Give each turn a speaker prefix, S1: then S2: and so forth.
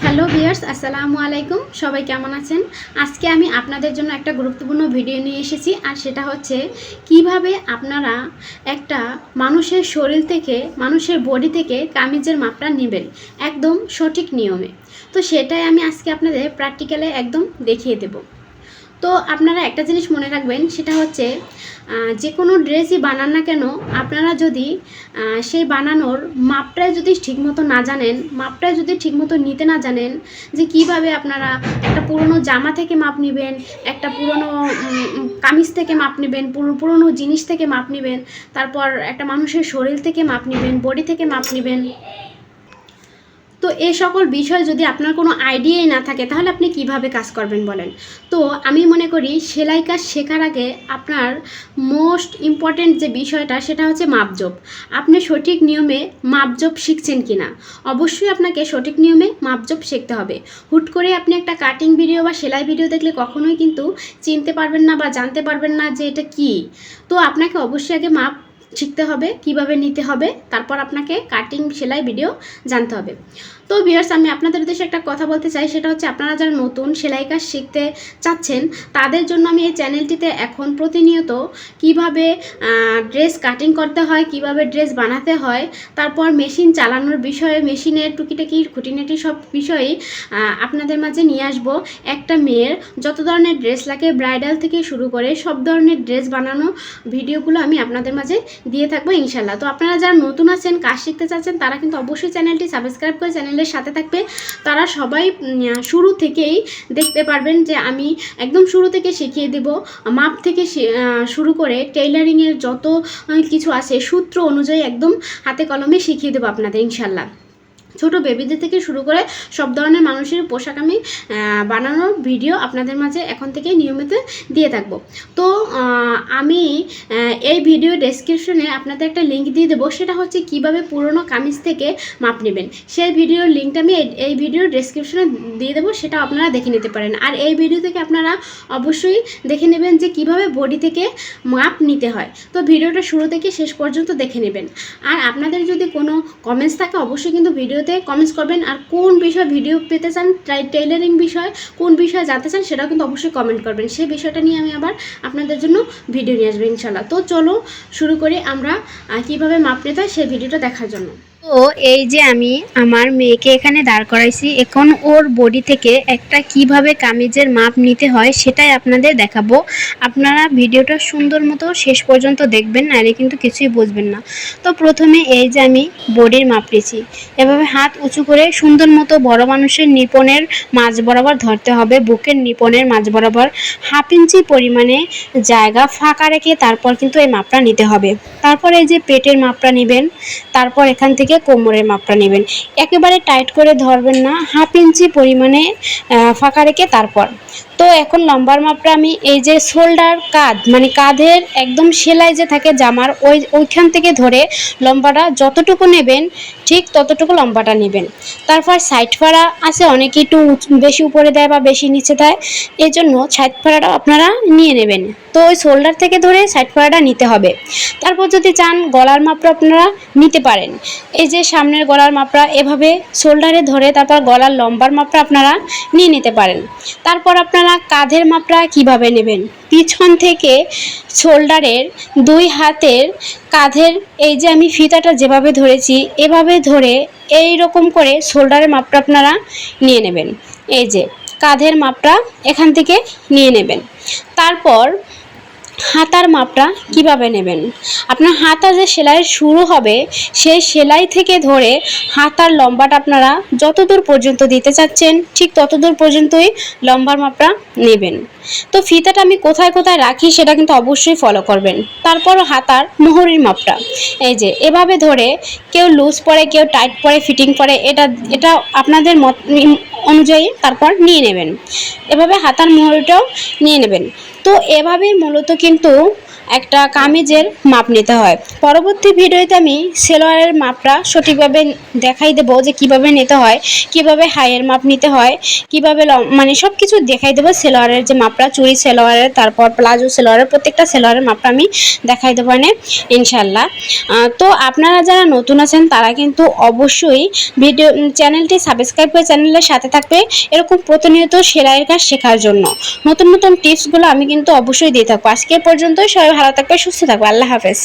S1: Hello viewers, আসসালামু আলাইকুম। সবাই কেমন আছেন? আজকে আমি আপনাদের জন্য একটা গুরুত্বপূর্ণ ভিডিও নিয়ে এসেছি, আর সেটা হচ্ছে কিভাবে আপনারা একটা মানুষের শরীর থেকে, মানুষের বডি থেকে কামিজের মাপটা নেবেন একদম সঠিক নিয়মে। তো সেটাই আমি আজকে আপনাদের প্র্যাকটিক্যালে একদম দেখিয়ে দেব। তো আপনারা একটা জিনিস মনে রাখবেন, সেটা হচ্ছে যে কোনো ড্রেসই বানান না কেন, আপনারা যদি সেই বানানোর মাপটাই যদি ঠিকমতো না জানেন, মাপটাই যদি ঠিকমতো নিতে না জানেন, যে কিভাবে আপনারা একটা পুরনো জামা থেকে মাপ নেবেন, একটা পুরনো কামিজ থেকে মাপ নেবেন, পুরনো জিনিস থেকে মাপ নেবেন, তারপর একটা মানুষের শরীর থেকে মাপ নেবেন, বডি থেকে মাপ নেবেন, তো এই সকল বিষয় যদি আপনার কোনো আইডিয়াই না থাকে, তাহলে আপনি কিভাবে কাজ করবেন বলেন? তো আমি মনে করি সেলাই কাজ শেখার আগে আপনার মোস্ট ইম্পর্ট্যান্ট যে বিষয়টা, সেটা হচ্ছে মাপজোপ। আপনি সঠিক নিয়মে মাপজোপ শিখছেন কি না? অবশ্যই আপনাকে সঠিক নিয়মে মাপজোপ শিখতে হবে। হুট করে আপনি একটা কাটিং ভিডিও বা সেলাই ভিডিও দেখলে কখনোই কিন্তু চিনতে পারবেন না বা জানতে পারবেন না যে এটা কী। তো আপনাকে অবশ্যই আগে মাপ শিখতে হবে, কিভাবে নিতে হবে, তারপর আপনাকে কাটিং সেলাই ভিডিও জানতে হবে। তো ভিউয়ার্স, আমি আপনাদের উদ্দেশ্যে একটা কথা বলতে চাই, সেটা হচ্ছে আপনারা যারা নতুন সেলাই কাজ শিখতে চাচ্ছেন, তাদের জন্য আমি এই চ্যানেলটিতে এখন প্রতিনিয়ত কিভাবে ড্রেস কাটিং করতে হয়, কিভাবে ড্রেস বানাতে হয়, তারপর মেশিন চালানোর বিষয়ে, মেশিনের টুকিটাকি খুঁটিনাটি সব বিষয়েই আপনাদের মাঝে নিয়ে আসবো। একটা মেয়ের যত ধরনের ড্রেস লাগে, ব্রাইডাল থেকে শুরু করে সব ধরনের ড্রেস বানানো ভিডিওগুলো আমি আপনাদের মাঝে দিয়ে থাকবো ইনশাল্লাহ। তো আপনারা যারা নতুন আছেন, কাজ শিখতে চাচ্ছেন, তারা কিন্তু অবশ্যই চ্যানেলটি সাবস্ক্রাইব করে চ্যানেলের সাথে থাকবে। তারা সবাই শুরু থেকেই দেখতে পারবেন যে আমি একদম শুরু থেকে শিখিয়ে দেব, মাপ থেকে শুরু করে টেইলারিংয়ের যত কিছু আছে সূত্র অনুযায়ী একদম হাতে কলমে শিখিয়ে দেবো আপনাদের ইনশাল্লাহ। ছোট বেবিদের থেকে শুরু করে সব ধরনের মানুষের পোশাক আমি বানানোর ভিডিও আপনাদের মাঝে এখন থেকে নিয়মিত দিয়ে থাকব। তো আমি এই ভিডিও ডেসক্রিপশনে আপনাদের একটা লিঙ্ক দিয়ে দেবো, সেটা হচ্ছে কিভাবে পুরনো কামিজ থেকে মাপ নেবেন। সেই ভিডিওর লিঙ্কটা আমি এই ভিডিওর ডেসক্রিপশনে দিয়ে দেবো, সেটা আপনারা দেখে নিতে পারেন। আর এই ভিডিও থেকে আপনারা অবশ্যই দেখে নেবেন যে কিভাবে বডি থেকে মাপ নিতে হয়। তো ভিডিওটা শুরু থেকে শেষ পর্যন্ত দেখে নেবেন। আর আপনাদের যদি কোনো কমেন্টস থাকে, অবশ্যই কিন্তু ভিডিওতে কমেন্টস করবেন। আর কোন বিষয় ভিডিও পেতে চান, টেইলারিং বিষয় কোন বিষয়ে জানতে চান, সেটাও কিন্তু অবশ্যই কমেন্ট করবেন। সেই বিষয়টা নিয়ে আমি আবার আপনাদের জন্য ভিডিও নিয়ে আসবো ইনশাল্লাহ। তো চলো শুরু করি আমরা কিভাবে মাপ নিতে হয় সেই ভিডিওটা দেখার জন্য। তো এই যে আমি আমার মেয়েকে এখানে দাঁড় করাইছি, এখন ওর বডি থেকে একটা কিভাবে কামিজের মাপ নিতে হয় সেটাই আপনাদের দেখাবো। আপনারা ভিডিওটা সুন্দর মতো শেষ পর্যন্ত দেখবেন, নাহলে কিন্তু কিছুই বুঝবেন না। তো প্রথমে এই যে আমি বডির মাপ নিয়েছি, এভাবে হাত উঁচু করে সুন্দর মতো বড় মানুষের নিপনের মাঝ বরাবর ধরতে হবে, বুকের নিপনের মাঝ বরাবর 1/2 ইঞ্চি পরিমাণে জায়গা ফাঁকা রেখে তারপর কিন্তু এই মাপটা নিতে হবে। তারপর এই যে পেটের মাপটা নেবেন, তারপর এখান থেকে কোমরের মাপটা নেবেন। একেবারে টাইট করে ধরবেন না, 1/2 ইঞ্চি পরিমাণে ফাঁকা রেখে তারপর। তো এখন লম্বার মাপটা আমি এই যে শোল্ডার কাঁধ, মানে কাঁধের একদম সেলাই যে থাকে জামার, ওইখান থেকে ধরে লম্বাটা যতটুকু নেবেন ঠিক ততটুকু লম্বাটা নেবেন। তারপর সাইড ফাড়া আছে, অনেকে একটু বেশি উপরে দেয় বা বেশি নিচে দেয়, এই জন্য সাইড ফাড়াটা আপনারা নিয়ে নেবেন। তো ওই শোল্ডার থেকে ধরে সাইড ফাড়াটা নিতে হবে। তারপর যদি চান গলার মাপটা আপনারা নিতে পারেন। এই যে সামনের গলার মাপটা এভাবে শোল্ডারে ধরে তারপর গলার লম্বার মাপটা আপনারা নিয়ে নিতে পারেন। তারপর আপনারা কাঁধের মাপটা কিভাবে নেবেন, পিছন থেকে শোল্ডারের 2 হাতের কাঁধের এই যে আমি ফিতাটা যেভাবে ধরেছি, এভাবে ধরে এই রকম করে শোল্ডারের মাপটা আপনারা নিয়ে নেবেন। এই যে কাঁধের মাপটা এখান থেকে নিয়ে নেবেন। তারপর হাতার মাপটা কিভাবে নেবেন, আপনার হাতা যে সেলাই শুরু হবে সেই সেলাই থেকে ধরে হাতার লম্বাটা আপনারা যতদূর পর্যন্ত দিতে চাচ্ছেন ঠিক ততদূর পর্যন্তই লম্বার মাপটা নেবেন। তো ফিতাটা আমি কোথায় কোথায় রাখি সেটা কিন্তু অবশ্যই ফলো করবেন। তারপর হাতার মোহরির মাপটা এই যে এভাবে ধরে, কেউ লুজ পরে কেউ টাইট পরে ফিটিং পরে, এটা আপনাদের মত অনুযায়ী তারপর নিয়ে নেবেন। এভাবে হাতার মোহরিটাও নিয়ে নেবেন। তো এভাবেই মূলত কিন্তু একটা কামিজের মাপ নিতে হয়। পরবর্তী ভিডিওতে আমি সেলোয়ারের মাপটা সঠিকভাবে দেখাই দেবো যে কিভাবে নিতে হয়, কিভাবে হাইয়ের মাপ নিতে হয়, কিভাবে মানে সব কিছু দেখাই দেবো। সেলোয়ারের যে মাপটা, চুড়ি সেলোয়ারের, তারপর প্লাজো সেলোয়ারের, প্রত্যেকটা সেলোয়ারের মাপটা আমি দেখাই দেবো ইনশাল্লাহ। তো আপনারা যারা নতুন আছেন তারা কিন্তু অবশ্যই চ্যানেলটি সাবস্ক্রাইব করে চ্যানেলের সাথে থাকবে এরকম প্রতিনিয়ত সেলাইয়ের কাজ শেখার জন্য। নতুন নতুন টিপসগুলো আমি কিন্তু অবশ্যই দিয়ে থাকবো। আজকে পর্যন্তই, সবাই ভালো থাকবে, সুস্থ থাকবে। আল্লাহ হাফেজ।